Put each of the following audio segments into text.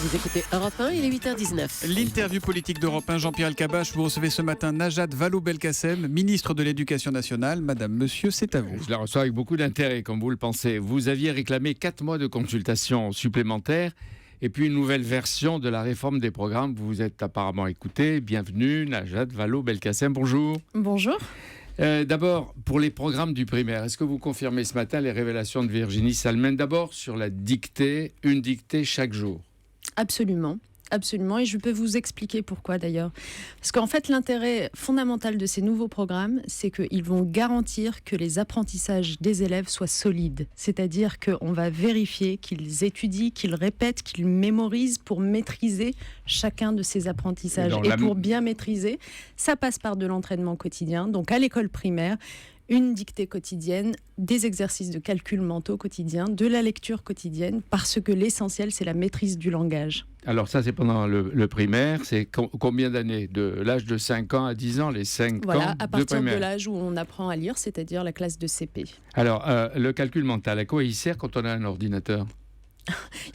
Vous écoutez Europe 1, il est 8h19. L'interview politique d'Europe 1, Jean-Pierre Elkabbach. Vous recevez ce matin Najat Vallaud-Belkacem, ministre de l'Éducation nationale. Madame, monsieur, c'est à vous. Je la reçois avec beaucoup d'intérêt, comme vous le pensez. Vous aviez réclamé 4 mois de consultation supplémentaires et puis une nouvelle version de la réforme des programmes. Vous vous êtes apparemment écouté. Bienvenue, Najat Vallaud-Belkacem. Bonjour. Bonjour. D'abord, pour les programmes du primaire, est-ce que vous confirmez ce matin les révélations de Virginie Salmen? D'abord, sur la dictée, une dictée chaque jour. Absolument. Absolument, et je peux vous expliquer pourquoi d'ailleurs. Parce qu'en fait, l'intérêt fondamental de ces nouveaux programmes, c'est qu'ils vont garantir que les apprentissages des élèves soient solides. C'est-à-dire qu'on va vérifier qu'ils étudient, qu'ils répètent, qu'ils mémorisent pour maîtriser chacun de ces apprentissages. Et pour bien maîtriser, ça passe par de l'entraînement quotidien. Donc à l'école primaire, une dictée quotidienne, des exercices de calcul mentaux quotidiens, de la lecture quotidienne, parce que l'essentiel, c'est la maîtrise du langage. Alors ça, c'est pendant le primaire. C'est combien d'années? De l'âge de 5 ans à 10 ans, les 5 ans Voilà, à partir de l'âge où on apprend à lire, c'est-à-dire la classe de CP. Alors, le calcul mental, à quoi il sert quand on a un ordinateur?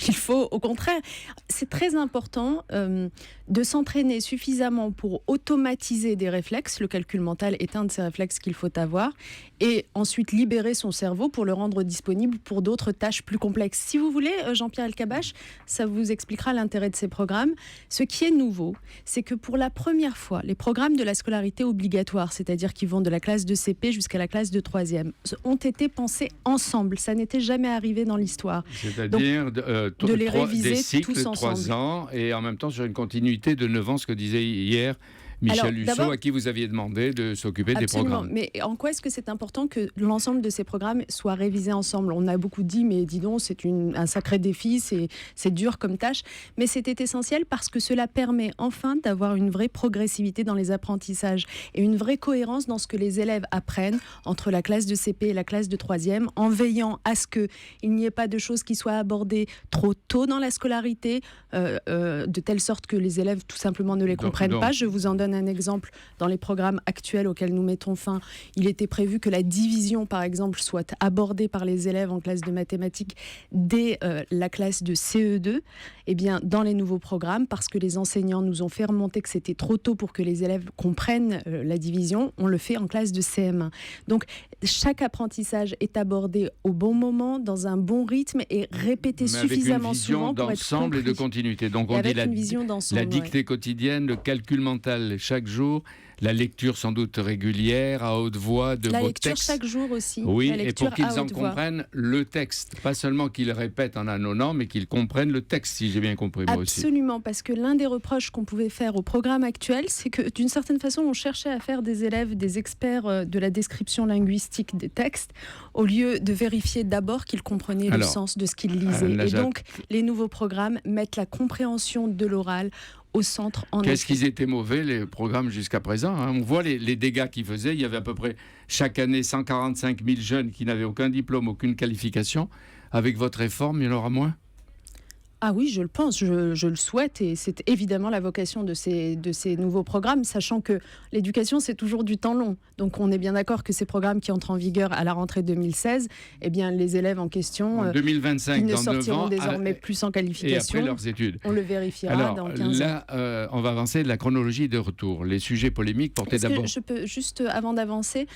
Il faut, au contraire, c'est très important de s'entraîner suffisamment pour automatiser des réflexes. Le calcul mental est un de ces réflexes qu'il faut avoir. Et ensuite libérer son cerveau pour le rendre disponible pour d'autres tâches plus complexes. Si vous voulez, Jean-Pierre Elkabbach, ça vous expliquera l'intérêt de ces programmes. Ce qui est nouveau, c'est que pour la première fois, les programmes de la scolarité obligatoire, c'est-à-dire qui vont de la classe de CP jusqu'à la classe de 3e, ont été pensés ensemble. Ça n'était jamais arrivé dans l'histoire. C'est-à-dire de les réviser des cycles tous de 3 ensemble. ans et en même temps sur une continuité de 9 ans, ce que disait hier Michel Lussot, à qui vous aviez demandé de s'occuper des programmes. Mais en quoi est-ce que c'est important que l'ensemble de ces programmes soient révisés ensemble? On a beaucoup dit, mais dis donc, c'est un sacré défi, c'est dur comme tâche. Mais c'était essentiel parce que cela permet enfin d'avoir une vraie progressivité dans les apprentissages et une vraie cohérence dans ce que les élèves apprennent entre la classe de CP et la classe de 3e, en veillant à ce qu'il n'y ait pas de choses qui soient abordées trop tôt dans la scolarité, de telle sorte que les élèves tout simplement ne les comprennent pas. Je vous en donne un exemple. Dans les programmes actuels auxquels nous mettons fin, il était prévu que la division, par exemple, soit abordée par les élèves en classe de mathématiques dès la classe de CE2. Eh bien, dans les nouveaux programmes, parce que les enseignants nous ont fait remonter que c'était trop tôt pour que les élèves comprennent la division, on le fait en classe de CM1. Donc, chaque apprentissage est abordé au bon moment, dans un bon rythme et répété suffisamment souvent pour être compris. D'ensemble et de continuité. Donc, on dit la dictée quotidienne, le calcul mental chaque jour, la lecture sans doute régulière, à haute voix, de la vos lecture textes. chaque jour aussi. Oui, et pour qu'ils en comprennent le texte. Pas seulement qu'ils répètent en annonant, mais qu'ils comprennent le texte, si j'ai bien compris moi aussi. Absolument, parce que l'un des reproches qu'on pouvait faire au programme actuel, c'est que d'une certaine façon, on cherchait à faire des élèves des experts de la description linguistique des textes, au lieu de vérifier d'abord qu'ils comprenaient le sens de ce qu'ils lisaient. Et donc, les nouveaux programmes mettent la compréhension de l'oral au centre. Qu'est-ce qu'ils étaient mauvais, les programmes jusqu'à présent, hein. On voit les dégâts qu'ils faisaient. Il y avait à peu près chaque année 145 000 jeunes qui n'avaient aucun diplôme, aucune qualification. Avec votre réforme, il y en aura moins? Ah oui, je le pense, je le souhaite et c'est évidemment la vocation de ces nouveaux programmes, sachant que l'éducation, c'est toujours du temps long. Donc on est bien d'accord que ces programmes qui entrent en vigueur à la rentrée 2016, eh bien les élèves en question, en 2025, ils ne dans 9 sortiront ans, désormais plus sans qualification. Et après leurs études. On le vérifiera dans 15 ans. Là, on va avancer de la chronologie de retour. Les sujets polémiques portaient d'abord... Je peux juste, avant d'avancer,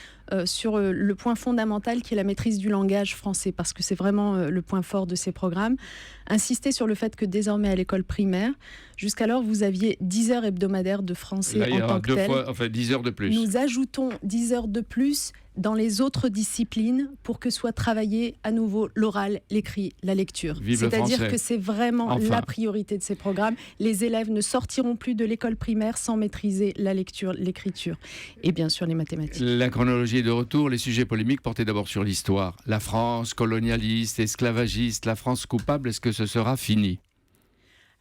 sur le point fondamental qui est la maîtrise du langage français, parce que c'est vraiment le point fort de ces programmes, insister sur le fait que désormais à l'école primaire, jusqu'alors vous aviez 10 heures hebdomadaires de français en tant que tel. Enfin 10 heures de plus. Nous ajoutons 10 heures de plus dans les autres disciplines pour que soit travaillé à nouveau l'oral, l'écrit, la lecture. C'est-à-dire que c'est vraiment la priorité de ces programmes. Les élèves ne sortiront plus de l'école primaire sans maîtriser la lecture, l'écriture et bien sûr les mathématiques. La chronologie de retour, les sujets polémiques portaient d'abord sur l'histoire. La France colonialiste, esclavagiste, la France coupable, est-ce que ce sera fini ?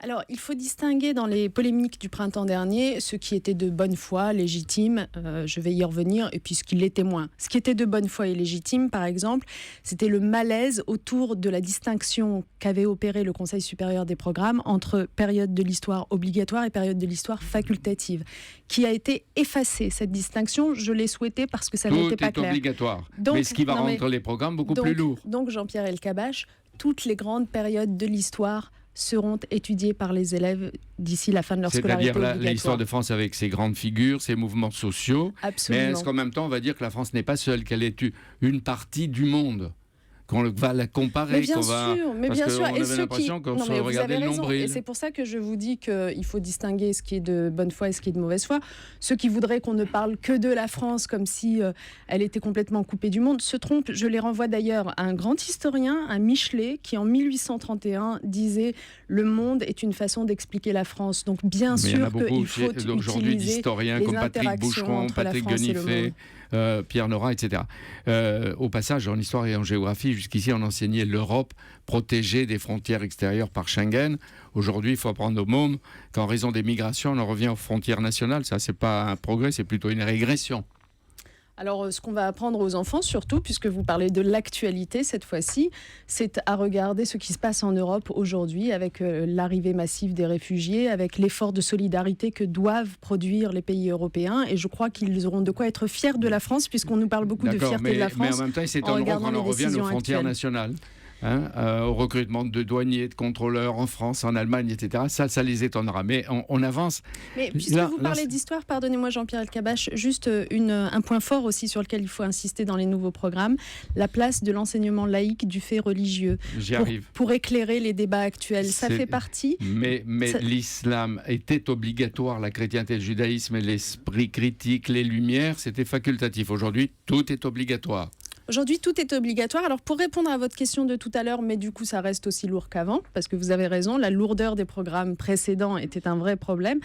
Alors, il faut distinguer dans les polémiques du printemps dernier ce qui était de bonne foi, légitime, je vais y revenir, et puis ce qui l'était moins. Ce qui était de bonne foi et légitime, par exemple, c'était le malaise autour de la distinction qu'avait opéré le Conseil supérieur des programmes entre période de l'histoire obligatoire et période de l'histoire facultative, qui a été effacée. Cette distinction, je l'ai souhaitée parce que ça n'était pas clair. Tout est obligatoire, mais ce qui va rendre les programmes beaucoup plus lourds. Donc, Jean-Pierre Elkabbach, toutes les grandes périodes de l'histoire seront étudiées par les élèves d'ici la fin de leur scolarité C'est-à-dire obligatoire. l'histoire de France avec ses grandes figures, ses mouvements sociaux. Absolument. Mais est-ce qu'en même temps, on va dire que la France n'est pas seule, qu'elle est une partie du monde, qu'on va la comparer, Mais bien qu'on sûr, va... mais Parce bien qu'on sûr. avait l'impression qu'on Non, se mais vous regardait avez le raison. nombril. Et c'est pour ça que je vous dis qu'il faut distinguer ce qui est de bonne foi et ce qui est de mauvaise foi. Ceux qui voudraient qu'on ne parle que de la France comme si elle était complètement coupée du monde se trompent. Je les renvoie d'ailleurs à un grand historien, un Michelet, qui en 1831 disait « Le monde est une façon d'expliquer la France ». Donc bien Mais il y en a sûr beaucoup qu'il faut aujourd'hui utiliser d'historiens les comme Patrick interactions Boucheron, entre la Patrick France et le Guenifet, Pierre Nora, etc. Au passage, en histoire et en géographie, jusqu'ici, on enseignait l'Europe protégée des frontières extérieures par Schengen. Aujourd'hui, il faut apprendre aux mômes qu'en raison des migrations, on en revient aux frontières nationales. Ça, c'est pas un progrès, c'est plutôt une régression. Alors, ce qu'on va apprendre aux enfants, surtout, puisque vous parlez de l'actualité cette fois-ci, c'est à regarder ce qui se passe en Europe aujourd'hui avec l'arrivée massive des réfugiés, avec l'effort de solidarité que doivent produire les pays européens. Et je crois qu'ils auront de quoi être fiers de la France, puisqu'on nous parle beaucoup de fierté de la France. Mais en même temps, ils s'étonneront qu'on en revienne aux frontières nationales. Au recrutement de douaniers, de contrôleurs en France, en Allemagne, etc. Ça les étonnera. Mais on avance. Mais puisque vous parlez d'histoire, pardonnez-moi Jean-Pierre Elkabbach, juste un point fort aussi sur lequel il faut insister dans les nouveaux programmes, la place de l'enseignement laïque du fait religieux. J'y arrive. Pour éclairer les débats actuels. Ça fait partie... Mais l'islam était obligatoire, la chrétienté, le judaïsme, l'esprit critique, les lumières, c'était facultatif. Aujourd'hui, tout est obligatoire. Aujourd'hui, tout est obligatoire. Alors, pour répondre à votre question de tout à l'heure, mais du coup, ça reste aussi lourd qu'avant, parce que vous avez raison, la lourdeur des programmes précédents était un vrai problème.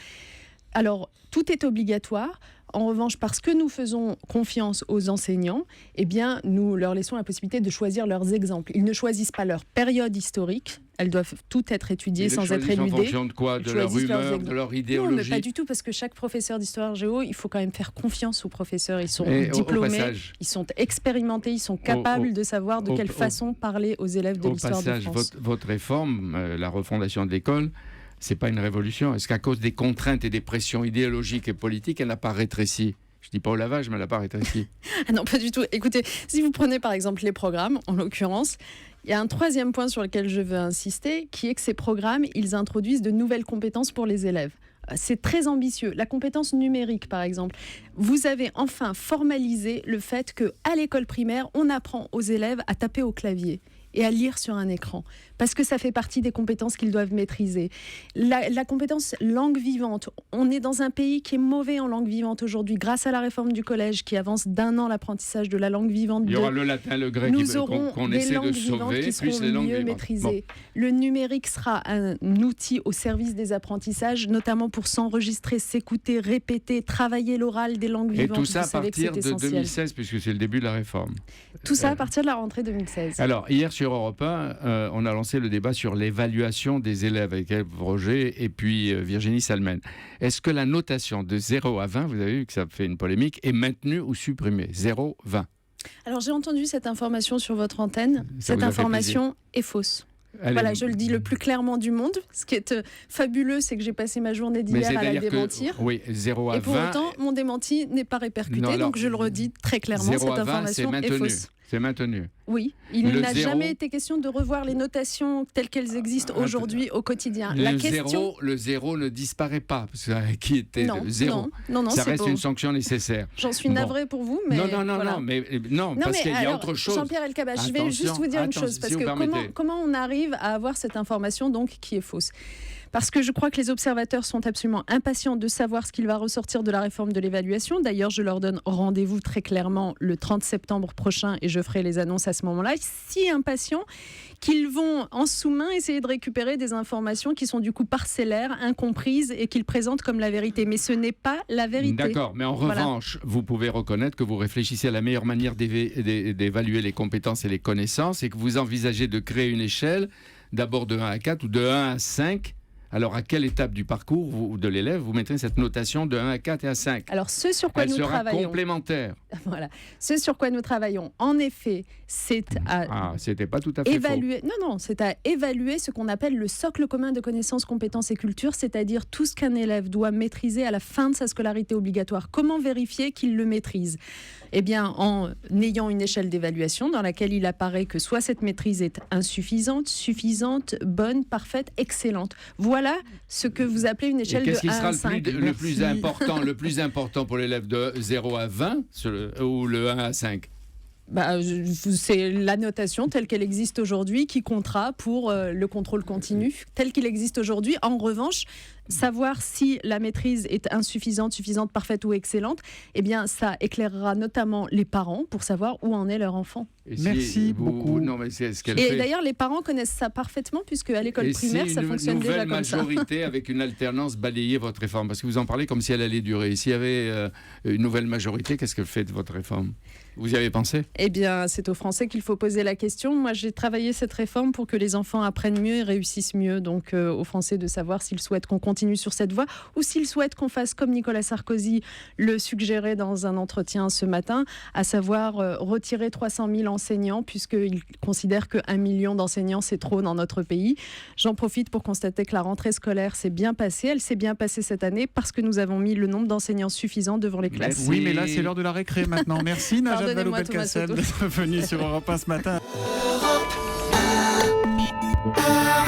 Alors, tout est obligatoire. En revanche, parce que nous faisons confiance aux enseignants, eh bien, nous leur laissons la possibilité de choisir leurs exemples. Ils ne choisissent pas leur période historique. Elles doivent toutes être étudiées sans être éludées. En fonction de quoi ? De leur humeur, de leur idéologie ? Non, mais pas du tout, parce que chaque professeur d'histoire géo, il faut quand même faire confiance aux professeurs. Ils sont diplômés, ils sont expérimentés, ils sont capables de savoir de quelle façon parler aux élèves de l'histoire de France. Votre réforme, la refondation de l'école, c'est pas une révolution. Est-ce qu'à cause des contraintes et des pressions idéologiques et politiques, elle n'a pas rétréci ? Je dis pas au lavage, mais elle n'a pas rétréci. Ah non, pas du tout. Écoutez, si vous prenez par exemple les programmes, en l'occurrence, il y a un troisième point sur lequel je veux insister, qui est que ces programmes, ils introduisent de nouvelles compétences pour les élèves. C'est très ambitieux. La compétence numérique, par exemple. Vous avez enfin formalisé le fait qu'à l'école primaire, on apprend aux élèves à taper au clavier et à lire sur un écran, parce que ça fait partie des compétences qu'ils doivent maîtriser. La compétence langue vivante, on est dans un pays qui est mauvais en langue vivante aujourd'hui, grâce à la réforme du collège qui avance d'1 an l'apprentissage de la langue vivante. Il y aura le latin, le grec qu'on essaie de sauver, plus les langues mieux maîtrisées. Bon. Le numérique sera un outil au service des apprentissages, notamment pour s'enregistrer, s'écouter, répéter, travailler l'oral des langues vivantes. Et tout ça à partir de 2016, puisque c'est le début de la réforme. Tout ça à partir de la rentrée 2016. Alors, hier sur Europe 1, on a lancé le débat sur l'évaluation des élèves avec Ève Roger et puis Virginie Salmen. Est-ce que la notation de 0 à 20, vous avez vu que ça fait une polémique, est maintenue ou supprimée ? 0, 20. Alors, j'ai entendu cette information sur votre antenne. Cette information est fausse. Voilà, je le dis le plus clairement du monde. Ce qui est fabuleux, c'est que j'ai passé ma journée d'hier à la démentir. Oui, 0 à 20. Et pour autant, mon démenti n'est pas répercuté. Donc, je le redis très clairement, cette information est fausse. C'est maintenu. Oui, il n'a jamais été question de revoir les notations telles qu'elles existent aujourd'hui au quotidien. Le zéro ne disparaît pas, parce que qui était le zéro. Non, ça reste une sanction nécessaire. J'en suis navrée pour vous, mais non, parce qu'il y a autre chose. Jean-Pierre Elkabbach, je vais juste vous dire une chose, parce que comment on arrive à avoir cette information donc qui est fausse ? Parce que je crois que les observateurs sont absolument impatients de savoir ce qu'il va ressortir de la réforme de l'évaluation. D'ailleurs, je leur donne rendez-vous très clairement le 30 septembre prochain et je ferai les annonces à ce moment-là. Si impatients qu'ils vont en sous-main essayer de récupérer des informations qui sont du coup parcellaires, incomprises et qu'ils présentent comme la vérité. Mais ce n'est pas la vérité. D'accord, mais en revanche, vous pouvez reconnaître que vous réfléchissez à la meilleure manière d'évaluer les compétences et les connaissances et que vous envisagez de créer une échelle d'abord de 1 à 4 ou de 1 à 5. Alors, à quelle étape du parcours de l'élève vous mettrez cette notation de 1 à 4 et à 5 ? Alors, ce sur quoi nous travaillons... Elle sera complémentaire. Voilà. Ce sur quoi nous travaillons, en effet, c'est à... c'était pas tout à fait évaluer... faux. Non, c'est à évaluer ce qu'on appelle le socle commun de connaissances, compétences et culture, c'est-à-dire tout ce qu'un élève doit maîtriser à la fin de sa scolarité obligatoire. Comment vérifier qu'il le maîtrise ? Eh bien, en ayant une échelle d'évaluation dans laquelle il apparaît que soit cette maîtrise est insuffisante, suffisante, bonne, parfaite, excellente. Voilà ce que vous appelez une échelle de 1 à 5. Qu'est-ce qui sera le plus important pour l'élève de 0 à 20 ou le 1 à 5 ? C'est la notation telle qu'elle existe aujourd'hui qui comptera pour le contrôle continu tel qu'il existe aujourd'hui. En revanche, savoir si la maîtrise est insuffisante, suffisante, parfaite ou excellente, eh bien, ça éclairera notamment les parents pour savoir où en est leur enfant. Merci beaucoup. Non, mais c'est ce qu'elle Et fait. d'ailleurs, les parents connaissent ça parfaitement puisque à l'école primaire, ça fonctionne déjà comme ça. Une nouvelle majorité avec une alternance balayait votre réforme, parce que vous en parlez comme si elle allait durer. S'il y avait une nouvelle majorité, qu'est-ce que fait de votre réforme ? Vous y avez pensé ? Eh bien, c'est aux Français qu'il faut poser la question. Moi, j'ai travaillé cette réforme pour que les enfants apprennent mieux et réussissent mieux. Donc, aux Français de savoir s'ils souhaitent qu'on continue sur cette voie ou s'ils souhaitent qu'on fasse comme Nicolas Sarkozy le suggérait dans un entretien ce matin, à savoir retirer 300 000 enseignants, puisqu'il considère que 1 million d'enseignants, c'est trop dans notre pays. J'en profite pour constater que la rentrée scolaire s'est bien passée. Elle s'est bien passée cette année parce que nous avons mis le nombre d'enseignants suffisant devant les classes. Oui, mais là, c'est l'heure de la récré maintenant. Merci Najat Pardonnez-moi, Thomas Vallaud-Belkacem Soto. d'être venue sur Europe 1 ce matin. Europe 1.